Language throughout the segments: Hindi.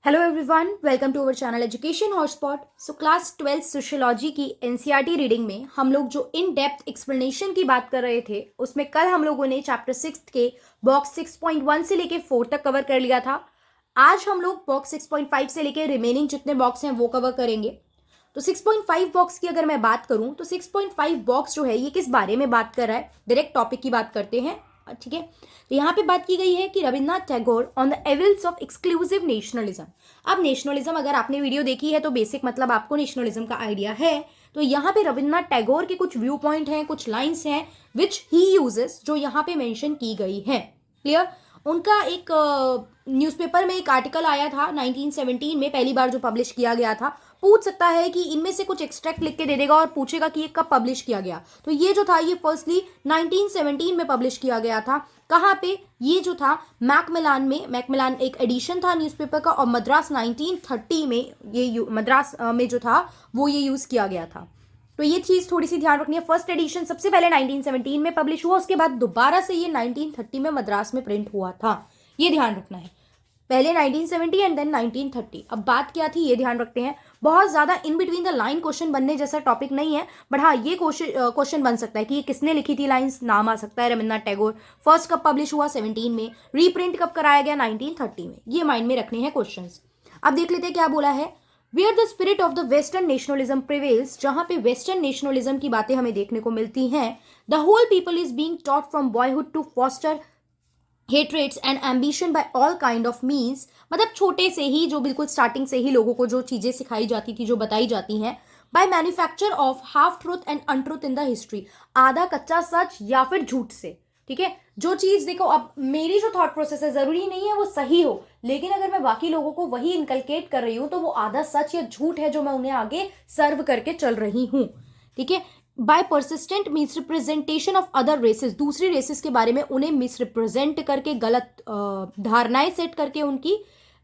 Hello everyone, welcome to our channel education hotspot. So class 12 sociology की एनसीईआरटी रीडिंग में हम लोग जो इन डेप्थ एक्सप्लेनेशन की बात कर रहे थे उसमें कल हम लोगों ने चैप्टर 6 के बॉक्स 6.1 से लेके 4 तक कवर कर लिया था। आज हम लोग बॉक्स 6.5 से लेके रिमेनिंग जितने बॉक्स हैं वो कवर करेंगे। तो 6.5 बॉक्स की अगर मैं बात करूं तो 6.5 बॉक्स जो है ये किस बारे में बात कर रहा है, डायरेक्ट टॉपिक की बात करते हैं। ठीक है, तो यहाँ पे बात की गई है कि Rabindranath Tagore on the evils of exclusive nationalism. अब नेशनलिज्म अगर आपने वीडियो देखी है तो बेसिक मतलब आपको नेशनलिज्म का आइडिया है। तो यहाँ पे रविन्द्रनाथ टैगोर के कुछ व्यू पॉइंट हैं, कुछ लाइंस हैं विच ही यूजेस, जो यहाँ पे मेंशन की गई है। क्लियर? उनका एक न्यूज़पेपर में एक आर्टिकल आया था 1917 में, पहली बार जो पब्लिश किया गया था। पूछ सकता है कि इनमें से कुछ एक्सट्रैक्ट लिख के दे देगा और पूछेगा कि ये कब पब्लिश किया गया। तो ये जो था ये फर्स्टली 1917 में पब्लिश किया गया था। कहाँ पे? ये जो था मैकमिलान में। मैकमिलान एक एडिशन था न्यूज़पेपर का, और मद्रास 1930 में ये मद्रास में जो था वो ये यूज़ किया गया था। तो ये चीज़ थोड़ी सी ध्यान रखनी है। फर्स्ट एडिशन सबसे पहले 1917 में पब्लिश हुआ, उसके बाद दोबारा से ये 1930 में मद्रास में प्रिंट हुआ था। ये ध्यान रखना है, पहले 1970 एंड देन 1930। अब बात क्या थी ये ध्यान रखते हैं। बहुत ज़्यादा in between the line question बनने जैसा टॉपिक नहीं है, बट हाँ ये क्वेश्चन बन सकता है कि ये किसने लिखी थी लाइंस, नाम आ सकता है रविन्द्रनाथ टैगोर। फर्स्ट कब पब्लिश हुआ 17 में, रीप्रिंट कब कराया गया 1930 में। ये माइंड में रखने हैं क्वेश्चन। अब देख लेते हैं क्या बोला है। Where the spirit of the western nationalism prevails, जहां पे वेस्टर्न नेशनलिज्म की बातें हमें देखने को मिलती हैं। The whole people is being taught from boyhood to foster hatreds and ambition by all kind of means. मतलब छोटे से ही, जो बिल्कुल स्टार्टिंग से ही लोगों को जो चीजें सिखाई जाती थी, जो बताई जाती हैं, by manufacture of half truth and untruth in the history, आधा कच्चा सच या फिर झूठ से। ठीक है, जो चीज देखो, अब मेरी जो थॉट प्रोसेस है जरूरी नहीं है वो सही हो, लेकिन अगर मैं बाकी लोगों को वही इनकलकेट कर रही हूं तो वो आधा सच या झूठ है जो मैं उन्हें आगे सर्व करके चल रही हूं। ठीक है, by persistent misrepresentation of other races, दूसरी रेसेस के बारे में उन्हें मिसरिप्रेजेंट करके, गलत धारणाएं सेट करके उनकी,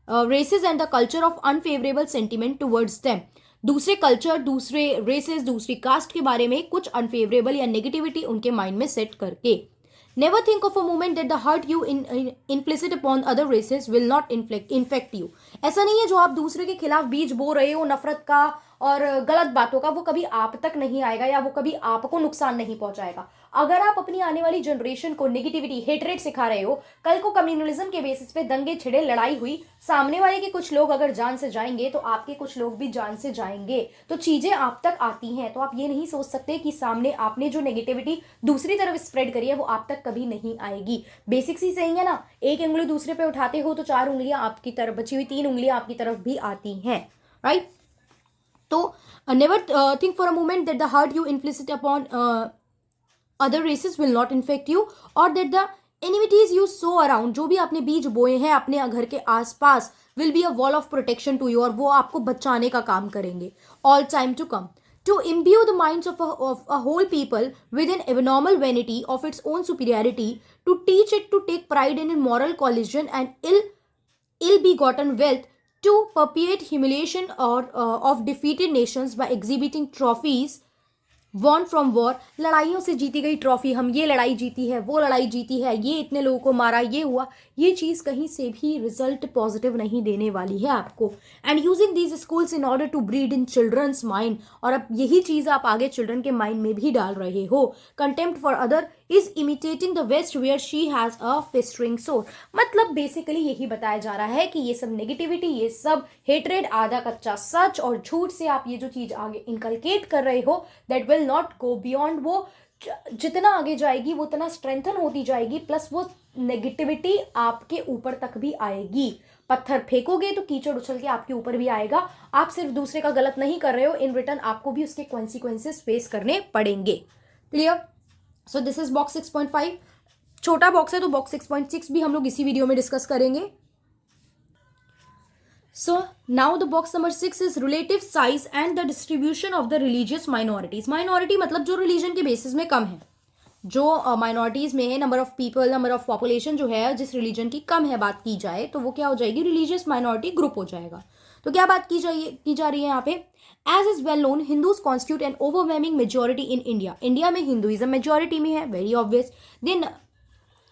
races and the culture of unfavourable sentiment towards them, दूसरे कल्चर, दूसरे रेसेस, दूसरी कास्ट के बारे में कुछ अनफेवरेबल या नेगेटिविटी उनके माइंड में सेट करके। Never think of a moment that the hurt you inflicted upon other races will not infect you. ऐसा नहीं है जो आप दूसरे के खिलाफ बीज बो रहे हो नफरत का और गलत बातों का, वो कभी आप तक नहीं आएगा या वो कभी आपको नुकसान नहीं पहुंचाएगा। अगर आप अपनी आने वाली जनरेशन को नेगेटिविटी, हेटरेट सिखा रहे हो, कल को कम्युनलिज्म के बेसिस पे दंगे छिड़े, लड़ाई हुई, सामने वाले के कुछ लोग अगर जान से जाएंगे तो आपके कुछ लोग भी जान से जाएंगे। तो चीजें आप तक आती हैं, तो आप ये नहीं सोच सकते कि सामने आपने जो नेगेटिविटी दूसरी तरफ स्प्रेड करी है वो आप तक कभी नहीं आएगी। बेसिक सी सही है ना, एक उंगली दूसरे पे उठाते हो तो 4 उंगलियां आपकी तरफ, बची हुई 3 उंगलियां आपकी तरफ भी आती हैं। राइट? तो never think for a moment that the hurt you inflicted upon other races will not infect you, और that the enmities you sow around, जो भी आपने बीज बोए हैं अपने घर के आसपास, will be a wall of protection to you, और वो आपको बचाने का काम करेंगे all time to come. To imbue the minds of a whole people with an abnormal vanity of its own superiority, to teach it to take pride in moral collision and ill-begotten wealth, to perpetuate humiliation or of defeated nations by exhibiting trophies won from war, लड़ाइयों से जीती गई ट्रॉफी, हम ये लड़ाई जीती है, वो लड़ाई जीती है, ये इतने लोगों को मारा, ये हुआ। ये चीज़ कहीं से भी रिजल्ट पॉजिटिव नहीं देने वाली है आपको। And using these schools in order to breed in children's mind, और अब यही चीज़ आप आगे चिल्ड्रन के माइंड में भी डाल रहे हो। Contempt for other is imitating the West where she has a festering sore. मतलब बेसिकली यही बताया जा रहा है कि ये सब नेगेटिविटी, ये सब हेट्रेड, आधा कच्चा सच और झूठ से आप ये जो चीज़ आगे इनकलकेट कर रहे हो, that will not go beyond. वो जितना आगे जाएगी वो उतना स्ट्रेंथन होती जाएगी, प्लस वो नेगेटिविटी आपके ऊपर तक भी आएगी। पत्थर फेंकोगे तो कीचड़ उछल के आपके ऊपर भी आएगा। आप सिर्फ दूसरे का गलत नहीं कर रहे हो, इन रिटर्न आपको भी उसके कॉन्सिक्वेंसेस फेस करने पड़ेंगे। Clear? So this is box 6.5। छोटा बॉक्स है तो बॉक्स 6.6 भी हम लोग इसी वीडियो में डिस्कस करेंगे। So now the box number 6 is relative size and the distribution of the religious minorities. Minority मतलब जो religion के basis में कम है, जो minorities में है, number of people, number of population जो है जिस religion की कम है बात की जाए, तो वो क्या हो जाएगी, religious minority group हो जाएगा। तो क्या बात की जा रही है यहाँ पे, as is well known, Hindus constitute an overwhelming majority in India. India में हिंदुइज्म मेजोरिटी में है, very obvious. Then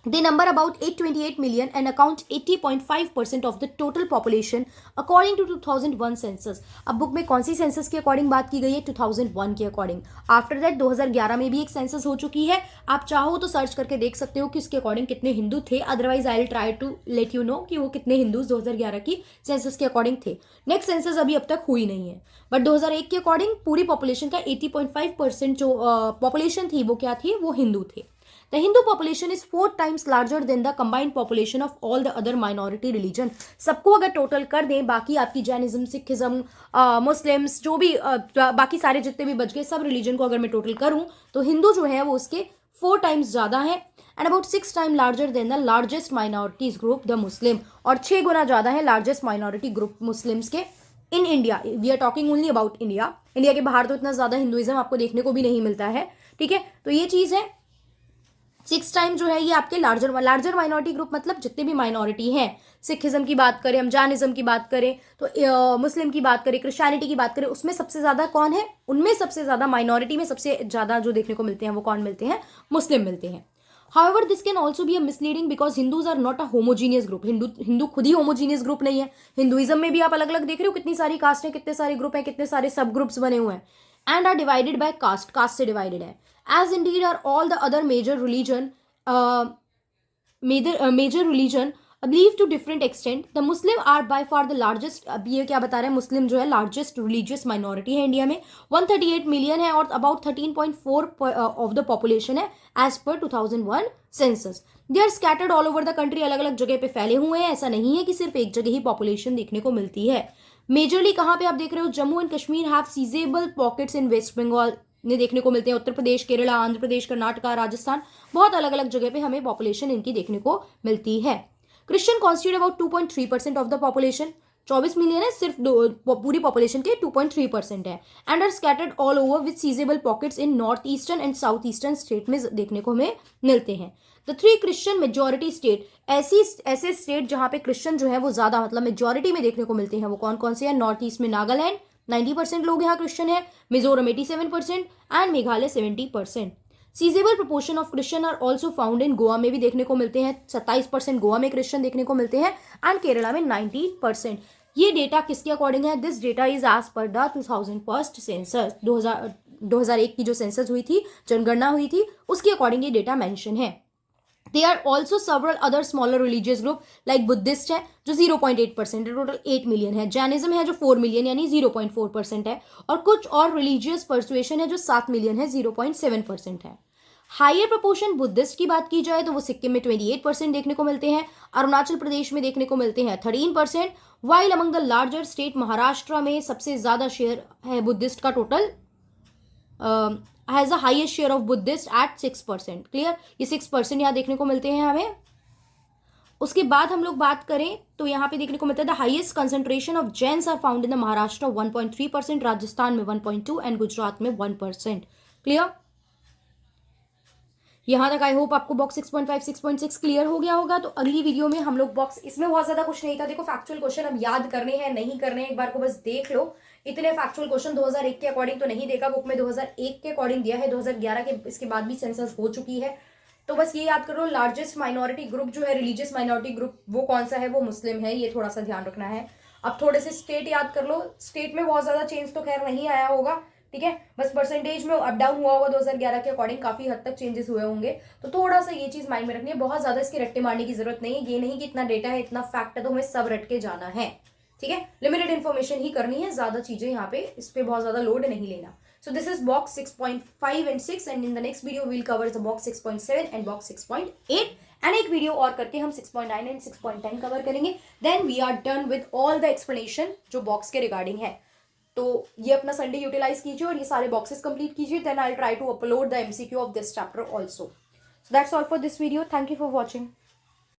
They number about 828 million and account 80.5% of the total population according to 2001 census. अब बुक में कौन सी सेंसस के अकॉर्डिंग बात की गई है? 2001 के अकॉर्डिंग. आफ्टर दैट 2011 में भी एक सेंसस हो चुकी है. आप चाहो तो सर्च करके देख सकते हो कि उसके अकॉर्डिंग कितने हिंदू थे. Otherwise I will try to let you know कि वो कितने हिंदूज 2011 की सेंसस के अकॉर्डिंग थे. नेक्स्ट सेंसस अभी अब तक हुई नहीं है, बट 2001 के अकॉर्डिंग पूरी पॉपुलेशन का 80.5% जो पॉपुलेशन थी वो क्या थी? वो हिंदू थे. The Hindu population is 4 times larger than the combined population of all the other minority religion. सबको अगर टोटल कर दें, बाकी आपकी जैनिज्म, सिखिज्म, मुस्लिम्स, जो भी बाकी सारे जितने भी बच गए सब रिलीजन को अगर मैं टोटल करूं तो हिंदू जो है वो उसके 4 टाइम्स ज़्यादा है and about 6 time larger than the largest minorities group the Muslim, और 6 गुना ज़्यादा है लार्जेस्ट माइनॉरिटी ग्रुप मुस्लिम्स के in India. We are talking only about India. India के बाहर तो इतना ज़्यादा हिंदुइज्म आपको देखने को भी नहीं मिलता है. ठीक है, तो ये चीज़ है. 6 टाइम जो है ये आपके लार्जर माइनॉरिटी ग्रुप, मतलब जितने भी माइनॉरिटी हैं, सिखिज्म की बात करें, हम जैनिज्म की बात करें, तो मुस्लिम की बात करें, क्रिश्चियनिटी की बात करें, उसमें सबसे ज़्यादा कौन है? उनमें सबसे ज़्यादा माइनॉरिटी में सबसे ज़्यादा जो देखने को मिलते हैं वो कौन मिलते हैं? मुस्लिम मिलते हैं. However, this can also be a misleading because Hindus are not a homogeneous group. Hindu खुद ही homogeneous ग्रुप नहीं है. हिंदुइज्म में भी आप अलग अलग देख रहे हो, कितनी सारी कास्ट है, कितने सारे ग्रुप हैं, कितने सारे सब ग्रुप्स बने हुए हैं. And are divided by caste से डिवाइडेड है. As indeed are all the other major religion believe to different extent. The Muslim are by far the largest. अब ये क्या बता रहे हैं? मुस्लिम जो है लार्जेस्ट रिलीजियस माइनॉरिटी है इंडिया में. 138 मिलियन है और अबाउट 13.4 ऑफ द पॉपुलेशन है as per 2001 census. They are scattered all over the country, अलग अलग जगह पे फैले हुए हैं. ऐसा नहीं है कि सिर्फ एक जगह ही पॉपुलेशन देखने को मिलती है. मेजरली कहाँ पे आप देख रहे हो? Jammu and Kashmir have sizeable pockets in West Bengal ने देखने को मिलते हैं. उत्तर प्रदेश, केरला, आंध्र प्रदेश, कर्नाटका, राजस्थान, बहुत अलग अलग जगह पे हमें पॉपुलेशन इनकी देखने को मिलती है. Christian constitute about 2.3% of the population. 24 million है, सिर्फ पूरी पॉपुलेशन के 2.3% है. And are scattered all over with sizeable pockets in north eastern and south eastern state में देखने को हमें मिलते हैं. द 3 क्रिश्चियन मेजोरिटी स्टेट, ऐसे स्टेट जहां पे क्रिश्चियन जो है वो ज्यादा मतलब मेजोरिटी में देखने को मिलते हैं, वो कौन कौन से हैं? नॉर्थ ईस्ट में नागालैंड 90% लोग यहाँ क्रिश्चियन है, Mizoram 87% and Meghalaya 70%. Sizeable proportion of Christian are also found in Goa में भी देखने को मिलते हैं. 27% गोवा में क्रिश्चियन देखने को मिलते हैं एंड केरला में 19%. ये डेटा किसके अकॉर्डिंग है? This data is as per the 2001 census. 2001 की जो सेंसस हुई थी, जनगणना हुई थी, उसके अकॉर्डिंग ये डेटा मेंशन है. There are also several other smaller religious group like Buddhist है जो 0.8% है, टोटल 8 मिलियन है. जैनिज्म है जो 4 मिलियन यानी 0.4% है, और कुछ और रिलीजियस परसुएशन है जो 7 मिलियन है, 0.7% है. हायर प्रोपोर्शन बुद्धिस्ट की बात की जाए तो वो सिक्किम में 28% देखने को मिलते हैं, अरुणाचल प्रदेश में देखने को मिलते हैं 13%, while among the larger state Maharashtra में सबसे ज्यादा शेयर है बुद्धिस्ट का. Total has the highest share of Buddhist at 6%. Clear, ये 6% यहाँ देखने को मिलते हैं हमें. उसके बाद हम लोग बात करें तो यहाँ पे देखने को मिलता है the highest concentration of Jains are found in the Maharashtra 1.3%, Rajasthan में 1.2 एंड गुजरात में 1%. क्लियर, यहाँ तक आई होप आपको बॉक्स 6.5 6.6 क्लियर हो गया होगा. तो अगली वीडियो में हम लोग बॉक्स, इसमें बहुत ज्यादा कुछ नहीं था. देखो फैक्चुअल क्वेश्चन अब याद करने हैं नहीं करने हैं, एक बार को बस देख लो. इतने फैक्चुअल क्वेश्चन 2001 के अकॉर्डिंग तो नहीं देखा बुक में, 2001 के अकॉर्डिंग दिया है. 2011 के इसके बाद भी सेंसस हो चुकी है. तो बस ये याद करो, लार्जेस्ट माइनॉरिटी ग्रुप जो है, रिलीजियस माइनॉरिटी ग्रुप, वो कौन सा है? वो मुस्लिम है. ये थोड़ा सा ध्यान रखना है. अब थोड़े से स्टेट याद कर लो. स्टेट में बहुत ज्यादा चेंज तो खैर नहीं आया होगा, ठीक है, बस परसेंटेज में अप डाउन हुआ होगा. 2011 के अकॉर्डिंग काफी हद तक चेंजेस हुए होंगे. तो थोड़ा सा ये चीज माइंड में रखनी है. बहुत ज्यादा इसके रट्टे मारने की जरूरत नहीं है. ये नहीं कि इतना डेटा है, इतना फैक्ट है तो हमें सब रट के जाना है. ठीक है, लिमिटेड इन्फॉर्मेशन ही करनी है, ज्यादा चीजें यहाँ पे इस पे बहुत ज्यादा लोड नहीं लेना. So this is box 6.5 and 6 and in the next video we'll cover the box 6.7 and box 6.8 and एक वीडियो और करके हम 6.9 एंड 6.10 कवर करेंगे. Then we are done with all the explanation जो बॉक्स के रिगार्डिंग है. तो ये अपना संडे यूटिलाइज कीजिए और ये सारे बॉक्सेस कंप्लीट कीजिए. Then I try to upload the MCQ of this chapter also. So that's all for this video. Thank you for watching.